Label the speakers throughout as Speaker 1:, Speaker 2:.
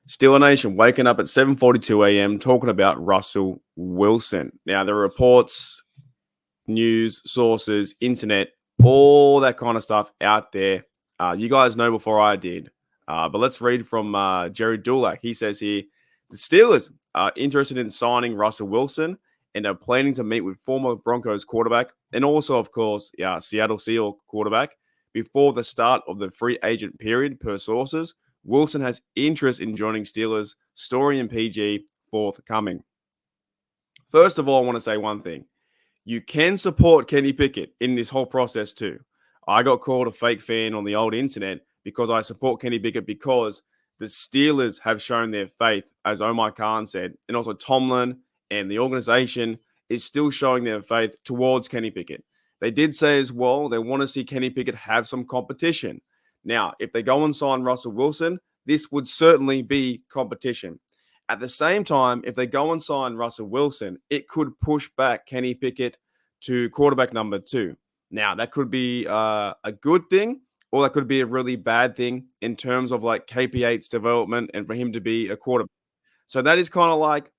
Speaker 1: Steeler Nation waking up at 7:42 a.m. talking about Russell Wilson. Now, there are reports, news, sources, internet, all that kind of stuff out there. You guys know before I did. But let's read from Jerry Dulac. He says here, the Steelers are interested in signing Russell Wilson and are planning to meet with former Broncos quarterback and also, of course, Seattle Seahawks quarterback before the start of the free agent period, per sources. Wilson has interest in joining Steelers. Story and PG forthcoming. First of all, I want to say one thing. You can support Kenny Pickett in this whole process too. I got called a fake fan on the old internet because I support Kenny Pickett because the Steelers have shown their faith, as Omar Khan said, and also Tomlin and the organization is still showing their faith towards Kenny Pickett. They did say as well they want to see Kenny Pickett have some competition. Now, if they go and sign Russell Wilson, this would certainly be competition. At the same time, if they go and sign Russell Wilson, it could push back Kenny Pickett to quarterback number 2. Now, that could be a good thing, or that could be a really bad thing in terms of like KP8's development and for him to be a quarterback. So that is kind of like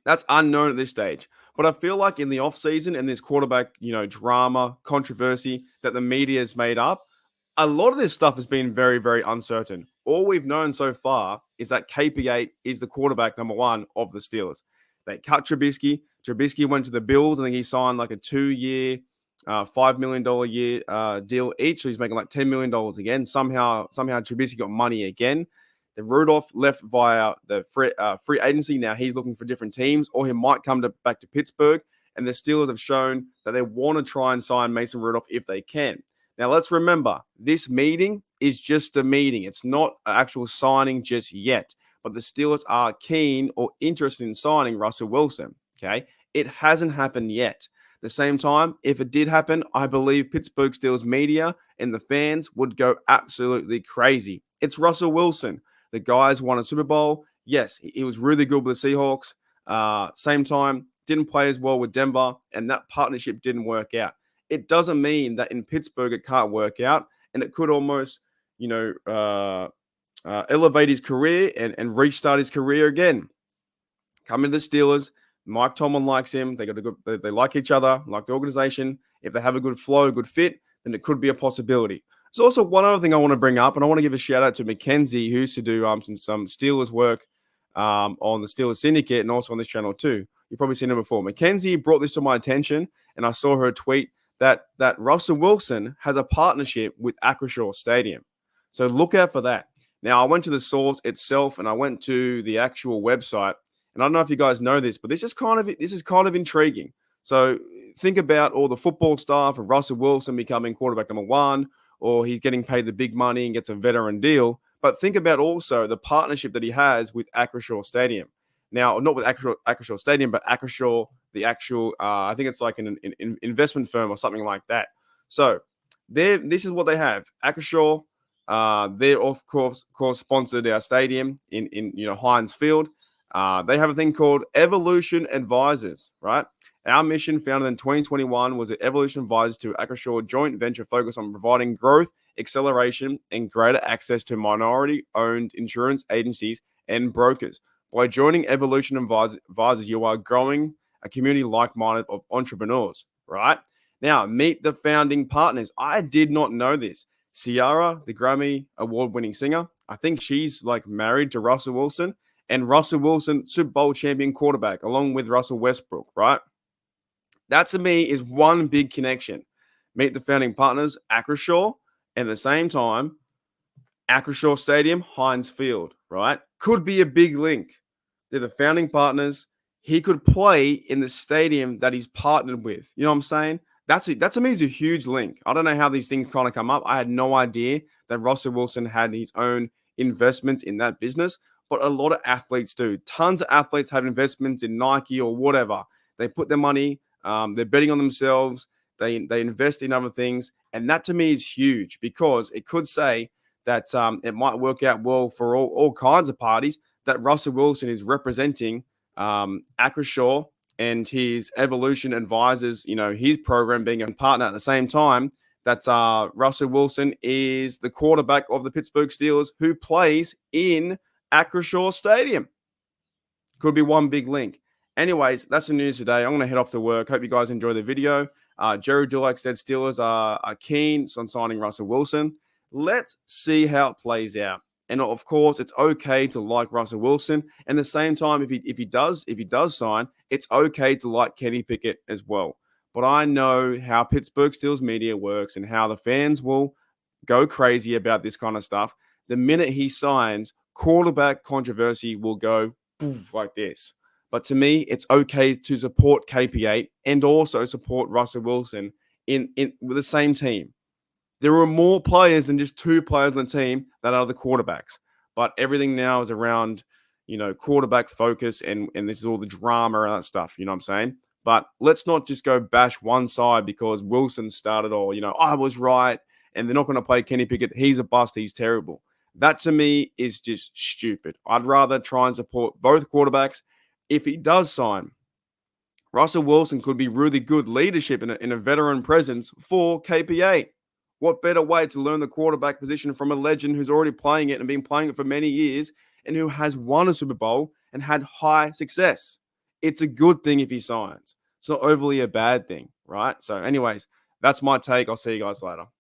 Speaker 1: that's unknown at this stage. But I feel like in the offseason and this quarterback, drama, controversy that the media has made up, a lot of this stuff has been very, very uncertain. All we've known so far is that KP8 is the quarterback number 1 of the Steelers. They cut Trubisky. Trubisky went to the Bills. I think he signed like a 2-year, $5 million a year deal each. So he's making like $10 million again. Somehow Trubisky got money again. The Rudolph left via the free agency. Now he's looking for different teams, or he might come back to Pittsburgh. And the Steelers have shown that they want to try and sign Mason Rudolph if they can. Now, let's remember, this meeting is just a meeting. It's not an actual signing just yet. But the Steelers are keen or interested in signing Russell Wilson. Okay? It hasn't happened yet. At the same time, if it did happen, I believe Pittsburgh Steelers media and the fans would go absolutely crazy. It's Russell Wilson. The guy's won a Super Bowl. Yes, he was really good with the Seahawks. Same time, didn't play as well with Denver, and that partnership didn't work out. It doesn't mean that in Pittsburgh it can't work out, and it could almost, elevate his career and restart his career again. Coming to the Steelers, Mike Tomlin likes him. They like each other, like the organization. If they have a good flow, a good fit, then it could be a possibility. There's also one other thing I want to bring up, and I want to give a shout out to Mackenzie, who used to do some Steelers work on the Steelers Syndicate and also on this channel too. You've probably seen him before. Mackenzie brought this to my attention, and I saw her tweet that Russell Wilson has a partnership with Acrisure Stadium. So look out for that. Now, I went to the source itself, and I went to the actual website, and I don't know if you guys know this, but this is kind of intriguing. So think about all the football stuff of Russell Wilson becoming quarterback number 1, or he's getting paid the big money and gets a veteran deal. But think about also the partnership that he has with Acrisure Stadium. Now, not with Acrisure Stadium, but Acrisure, the actual, I think it's like an investment firm or something like that. So this is what they have. Acrisure, they're of course sponsored our stadium in Heinz Field. They have a thing called Evolution Advisors, right? Our mission, founded in 2021, was that Evolution Advisors to Acrisure joint venture focused on providing growth, acceleration, and greater access to minority-owned insurance agencies and brokers. By joining Evolution Advisors, you are growing a community like-minded of entrepreneurs, right? Now, meet the founding partners. I did not know this. Ciara, the Grammy award-winning singer, I think she's like married to Russell Wilson, and Russell Wilson, Super Bowl champion quarterback, along with Russell Westbrook, right? That to me is one big connection. Meet the founding partners, Acrisure, and at the same time, Acrisure Stadium, Heinz Field, right? Could be a big link. They're the founding partners. He could play in the stadium that he's partnered with. You know what I'm saying? That to me is a huge link. I don't know how these things kind of come up. I had no idea that Russell Wilson had his own investments in that business, but a lot of athletes do. Tons of athletes have investments in Nike or whatever. They put their money, they're betting on themselves, they invest in other things, and that to me is huge because it could say that it might work out well for all kinds of parties that Russell Wilson is representing Acrisure and his Evolution Advisors, his program being a partner at the same time that Russell Wilson is the quarterback of the Pittsburgh Steelers who plays in Acrisure Stadium. Could be one big link. Anyways, that's the news today. I'm going to head off to work. Hope you guys enjoy the video. Jerry Dulac said Steelers are keen on signing Russell Wilson. Let's see how it plays out. And of course, it's okay to like Russell Wilson. And at the same time, if he does sign, it's okay to like Kenny Pickett as well. But I know how Pittsburgh Steelers media works and how the fans will go crazy about this kind of stuff. The minute he signs, quarterback controversy will go poof, like this. But to me, it's okay to support KP8 and also support Russell Wilson in with the same team. There are more players than just two players on the team that are the quarterbacks. But everything now is around, quarterback focus and this is all the drama and that stuff. You know what I'm saying? But let's not just go bash one side because Wilson started all, I was right and they're not going to play Kenny Pickett. He's a bust. He's terrible. That to me is just stupid. I'd rather try and support both quarterbacks. If he does sign, Russell Wilson could be really good leadership in a veteran presence for KP8. What better way to learn the quarterback position from a legend who's already playing it and been playing it for many years and who has won a Super Bowl and had high success? It's a good thing if he signs. It's not overly a bad thing, right? So anyways, that's my take. I'll see you guys later.